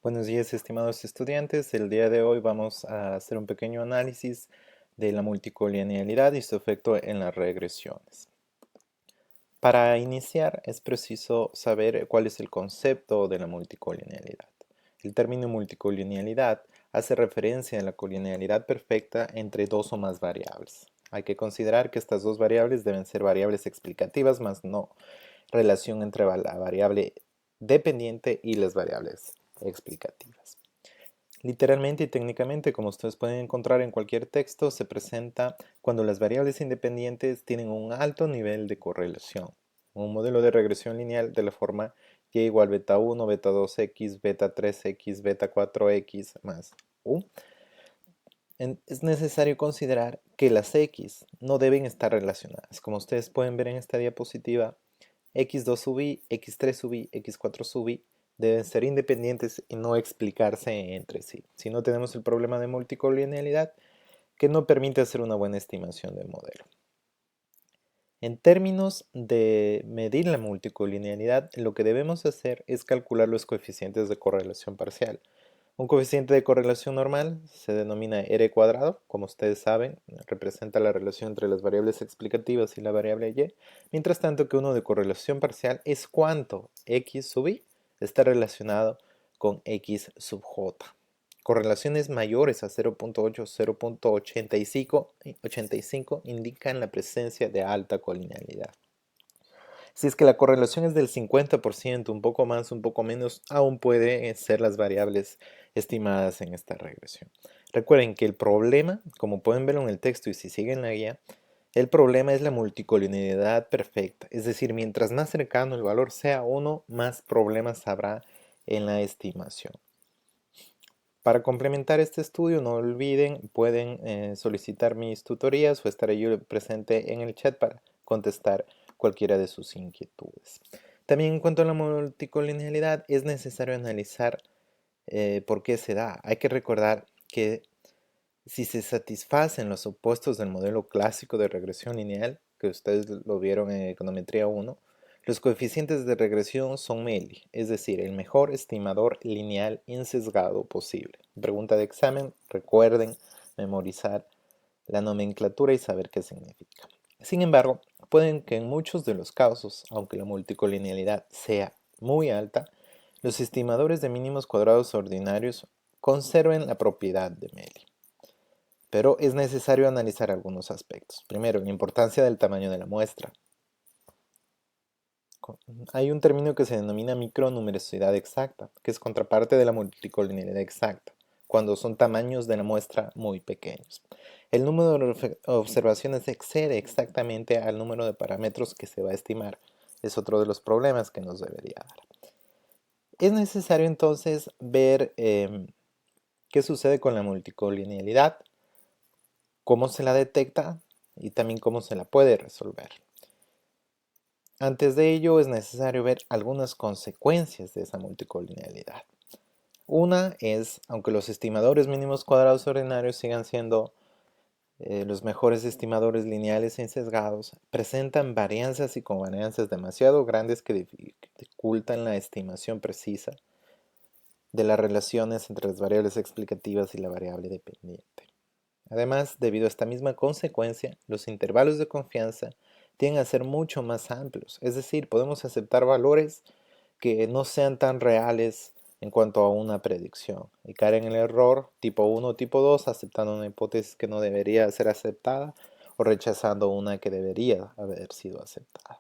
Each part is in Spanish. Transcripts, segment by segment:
Buenos días, estimados estudiantes. El día de hoy vamos a hacer un pequeño análisis de la multicolinealidad y su efecto en las regresiones. Para iniciar, es preciso saber cuál es el concepto de la multicolinealidad. El término multicolinealidad hace referencia a la colinealidad perfecta entre dos o más variables. Hay que considerar que estas dos variables deben ser variables explicativas, más no relación entre la variable dependiente y las variables explicativas. Literalmente y técnicamente, como ustedes pueden encontrar en cualquier texto, se presenta cuando las variables independientes tienen un alto nivel de correlación. Un modelo de regresión lineal de la forma y igual beta 1, beta 2x, beta 3x, beta 4x más u. Es necesario considerar que las x no deben estar relacionadas. Como ustedes pueden ver en esta diapositiva, x2 sub i, x3 sub i, x4 sub i deben ser independientes y no explicarse entre sí. Si no, tenemos el problema de multicolinealidad que no permite hacer una buena estimación del modelo. En términos de medir la multicolinealidad, lo que debemos hacer es calcular los coeficientes de correlación parcial. Un coeficiente de correlación normal se denomina R cuadrado, como ustedes saben, representa la relación entre las variables explicativas y la variable Y, mientras tanto que uno de correlación parcial es cuánto X sub I está relacionado con X sub J. Correlaciones mayores a 0.8 o 0.85 indican la presencia de alta colinealidad. Si es que la correlación es del 50%, un poco más, un poco menos, aún pueden ser las variables estimadas en esta regresión. Recuerden que el problema, como pueden verlo en el texto y si siguen la guía, el problema es la multicolinealidad perfecta, es decir, mientras más cercano el valor sea 1, más problemas habrá en la estimación. Para complementar este estudio, no olviden, pueden solicitar mis tutorías o estaré yo presente en el chat para contestar cualquiera de sus inquietudes. También en cuanto a la multicolinealidad, es necesario analizar por qué se da. Hay que recordar que si se satisfacen los supuestos del modelo clásico de regresión lineal, que ustedes lo vieron en econometría 1, los coeficientes de regresión son MELI, es decir, el mejor estimador lineal insesgado posible. Pregunta de examen, recuerden memorizar la nomenclatura y saber qué significa. Sin embargo, pueden que en muchos de los casos, aunque la multicolinealidad sea muy alta, los estimadores de mínimos cuadrados ordinarios conserven la propiedad de MELI. Pero es necesario analizar algunos aspectos. Primero, la importancia del tamaño de la muestra. Hay un término que se denomina micronumerosidad exacta, que es contraparte de la multicolinealidad exacta, cuando son tamaños de la muestra muy pequeños. El número de observaciones excede exactamente al número de parámetros que se va a estimar. Es otro de los problemas que nos debería dar. Es necesario entonces ver qué sucede con la multicolinealidad, cómo se la detecta y también cómo se la puede resolver. Antes de ello es necesario ver algunas consecuencias de esa multicolinealidad. Una es, aunque los estimadores mínimos cuadrados ordinarios sigan siendo los mejores estimadores lineales e sesgados, presentan varianzas y covarianzas demasiado grandes que dificultan la estimación precisa de las relaciones entre las variables explicativas y la variable dependiente. Además, debido a esta misma consecuencia, los intervalos de confianza tienden a ser mucho más amplios, es decir, podemos aceptar valores que no sean tan reales en cuanto a una predicción y caer en el error tipo 1 o tipo 2 aceptando una hipótesis que no debería ser aceptada o rechazando una que debería haber sido aceptada.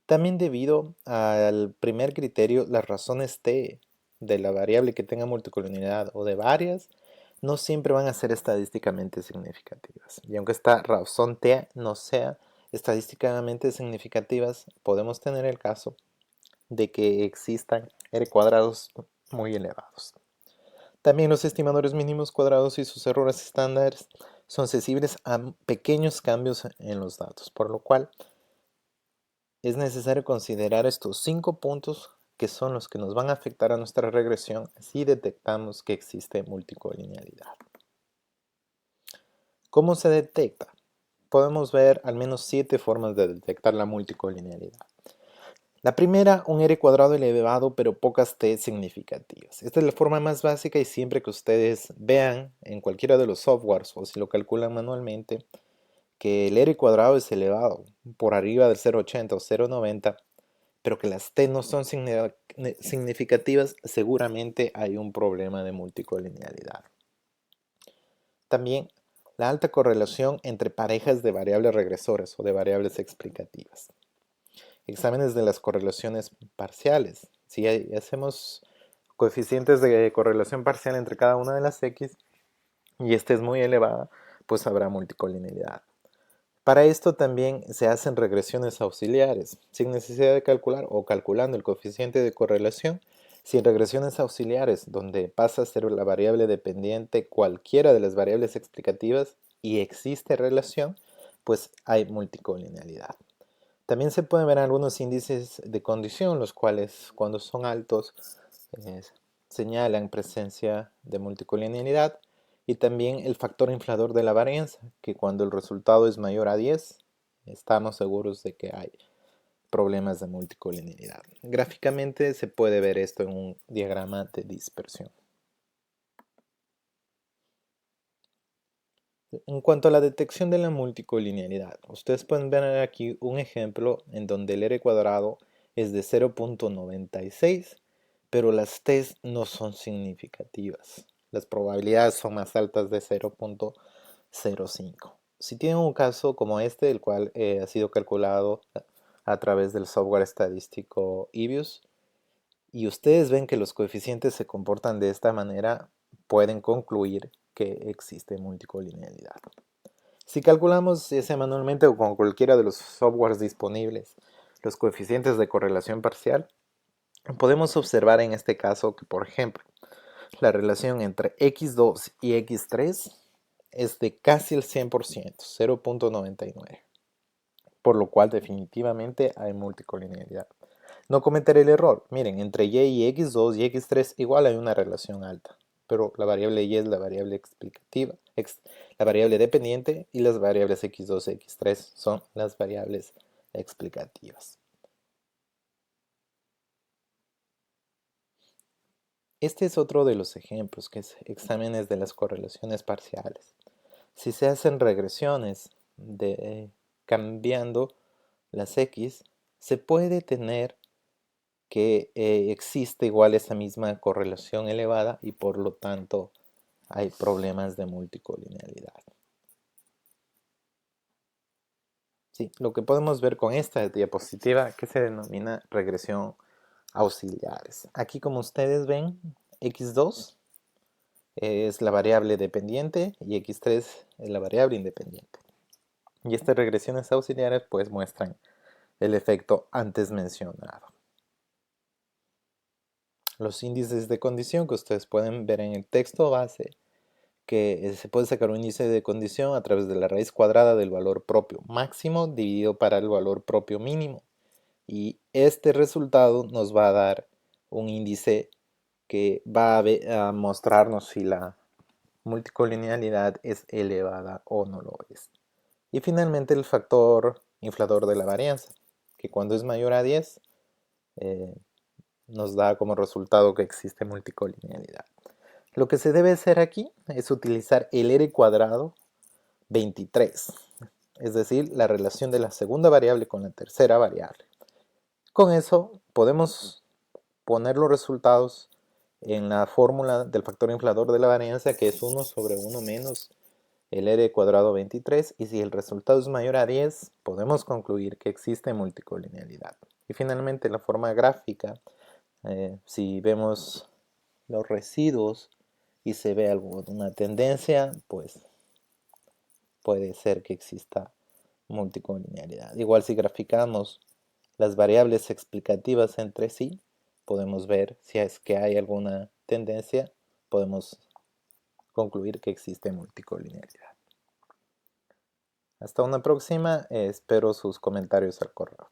También debido al primer criterio, las razones t de la variable que tenga multicolonialidad o de varias no siempre van a ser estadísticamente significativas. Y aunque esta razón t no sea estadísticamente significativas, podemos tener el caso de que existan R cuadrados muy elevados. También los estimadores mínimos cuadrados y sus errores estándares son sensibles a pequeños cambios en los datos, por lo cual es necesario considerar estos 5 puntos que son los que nos van a afectar a nuestra regresión si detectamos que existe multicolinealidad. ¿Cómo se detecta? Podemos ver al menos 7 formas de detectar la multicolinealidad. La primera, un r cuadrado elevado, pero pocas t significativas. Esta es la forma más básica y siempre que ustedes vean en cualquiera de los softwares o si lo calculan manualmente, que el r cuadrado es elevado por arriba del 0,80 o 0,90, pero que las t no son significativas, seguramente hay un problema de multicolinealidad. También la alta correlación entre parejas de variables regresoras o de variables explicativas. Exámenes de las correlaciones parciales. Si hacemos coeficientes de correlación parcial entre cada una de las x y esta es muy elevada, pues habrá multicolinealidad. Para esto también se hacen regresiones auxiliares, sin necesidad de calcular o calculando el coeficiente de correlación. Si en regresiones auxiliares, donde pasa a ser la variable dependiente cualquiera de las variables explicativas y existe relación, pues hay multicolinealidad. También se pueden ver algunos índices de condición, los cuales cuando son altos eh, señalan presencia de multicolinealidad, y también el factor inflador de la varianza, que cuando el resultado es mayor a 10, estamos seguros de que hay problemas de multicolinealidad. Gráficamente se puede ver esto en un diagrama de dispersión. En cuanto a la detección de la multicolinealidad, ustedes pueden ver aquí un ejemplo en donde el r cuadrado es de 0,96, pero las t's no son significativas. Las probabilidades son más altas de 0,05. Si tienen un caso como este, el cual ha sido calculado a través del software estadístico EBIUS, y ustedes ven que los coeficientes se comportan de esta manera, pueden concluir que existe multicolinealidad. Si calculamos ya sea manualmente o con cualquiera de los softwares disponibles los coeficientes de correlación parcial, podemos observar en este caso que, por ejemplo, la relación entre x2 y x3 es de casi el 100%, 0,99, por lo cual definitivamente hay multicolinealidad. No cometer el error. Miren, entre y x2 y x3 igual hay una relación alta, pero la variable y es la variable explicativa, la variable dependiente, y las variables x2 y x3 son las variables explicativas. Este es otro de los ejemplos, que es exámenes de las correlaciones parciales. Si se hacen regresiones cambiando las x, se puede tener que existe igual esa misma correlación elevada y por lo tanto hay problemas de multicolinealidad. Sí, lo que podemos ver con esta diapositiva que se denomina regresión auxiliares. Aquí, como ustedes ven, x2 es la variable dependiente y x3 es la variable independiente. Y estas regresiones auxiliares pues muestran el efecto antes mencionado. Los índices de condición que ustedes pueden ver en el texto base, que se puede sacar un índice de condición a través de la raíz cuadrada del valor propio máximo dividido para el valor propio mínimo. Y este resultado nos va a dar un índice que va a mostrarnos si la multicolinealidad es elevada o no lo es. Y finalmente el factor inflador de la varianza, que cuando es mayor a 10 nos da como resultado que existe multicolinealidad. Lo que se debe hacer aquí es utilizar el r cuadrado 23, es decir, la relación de la segunda variable con la tercera variable. Con eso podemos poner los resultados en la fórmula del factor inflador de la varianza, que es 1 sobre 1 menos el r cuadrado 23, y si el resultado es mayor a 10, podemos concluir que existe multicolinealidad. Y finalmente la forma gráfica, si vemos los residuos y se ve alguna tendencia, pues puede ser que exista multicolinealidad. Igual si graficamos las variables explicativas entre sí, podemos ver si es que hay alguna tendencia, podemos concluir que existe multicolinealidad. Hasta una próxima, espero sus comentarios al correo.